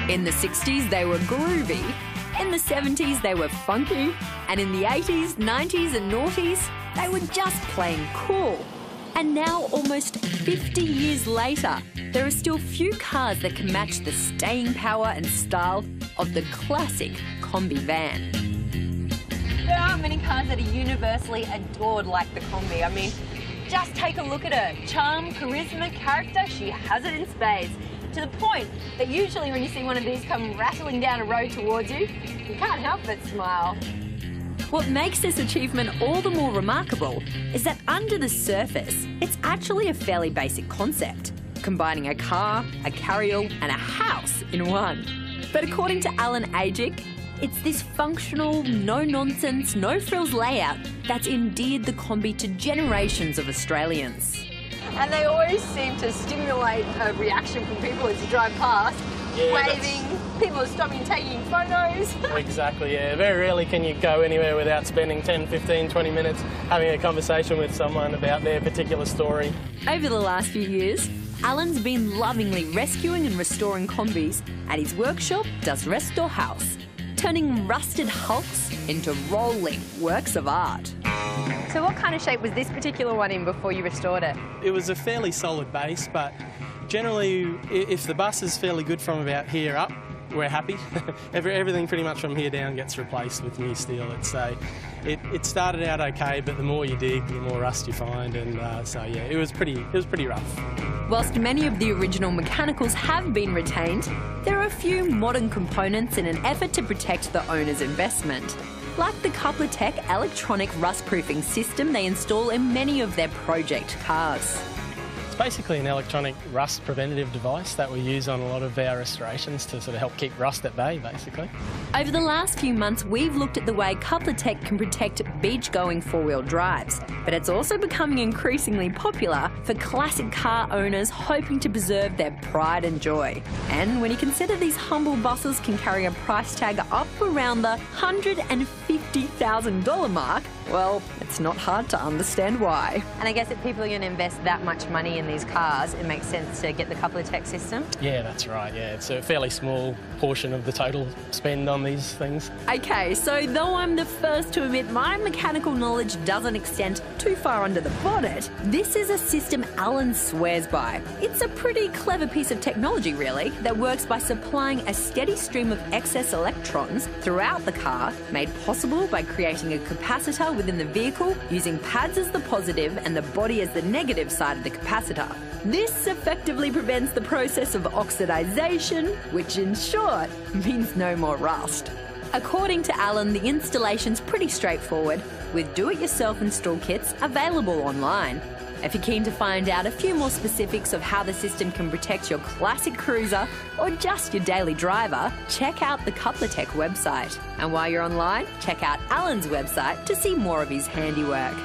In the 60s, they were groovy. In the 70s, they were funky. And in the 80s, 90s and noughties, they were just plain cool. And now, almost 50 years later, there are still few cars that can match the staying power and style of the classic Combi van. There aren't many cars that are universally adored like the Combi. I mean, just take a look at her. Charm, charisma, character, she has it in spades. To the point that usually when you see one of these come rattling down a road towards you, you can't help but smile. What makes this achievement all the more remarkable is that under the surface, it's actually a fairly basic concept, combining a car, a carryall and a house in one. But according to Alan Agic, it's this functional, no-nonsense, no-frills layout that's endeared the Combi to generations of Australians. And they always seem to stimulate a reaction from people as you drive past, waving, people are stopping and taking photos. Exactly, yeah. Very rarely can you go anywhere without spending 10, 15, 20 minutes having a conversation with someone about their particular story. Over the last few years, Alan's been lovingly rescuing and restoring Combis at his workshop Das Restore House, turning rusted hulks into rolling works of art. So what kind of shape was this particular one in before you restored it? It was a fairly solid base, but generally, if the bus is fairly good from about here up, we're happy. Everything pretty much from here down gets replaced with new steel. It started out okay, but the more you dig, the more rust you find, and so yeah, it was pretty rough. Whilst many of the original mechanicals have been retained, there are a few modern components in an effort to protect the owner's investment, like the CouplerTec electronic rust-proofing system they install in many of their project cars. It's basically an electronic rust preventative device that we use on a lot of our restorations to sort of help keep rust at bay, basically. Over the last few months, we've looked at the way CouplerTec can protect beach-going four-wheel drives, but it's also becoming increasingly popular for classic car owners hoping to preserve their pride and joy. And when you consider these humble buses can carry a price tag up around the $150,000 mark, well, it's not hard to understand why. And I guess if people are going to invest that much money in these cars, it makes sense to get the CouplerTec system? Yeah, that's right, yeah. It's a fairly small portion of the total spend on these things. Okay, so though I'm the first to admit my mechanical knowledge doesn't extend too far under the bonnet, this is a system Alan swears by. It's a pretty clever piece of technology, really, that works by supplying a steady stream of excess electrons throughout the car, made possible by creating a capacitor within the vehicle using pads as the positive and the body as the negative side of the capacitor. This effectively prevents the process of oxidization, which in short means no more rust. According to Alan, the installation's pretty straightforward, with do-it-yourself install kits available online. If you're keen to find out a few more specifics of how the system can protect your classic cruiser or just your daily driver, check out the CouplerTec website. And while you're online, check out Alan's website to see more of his handiwork.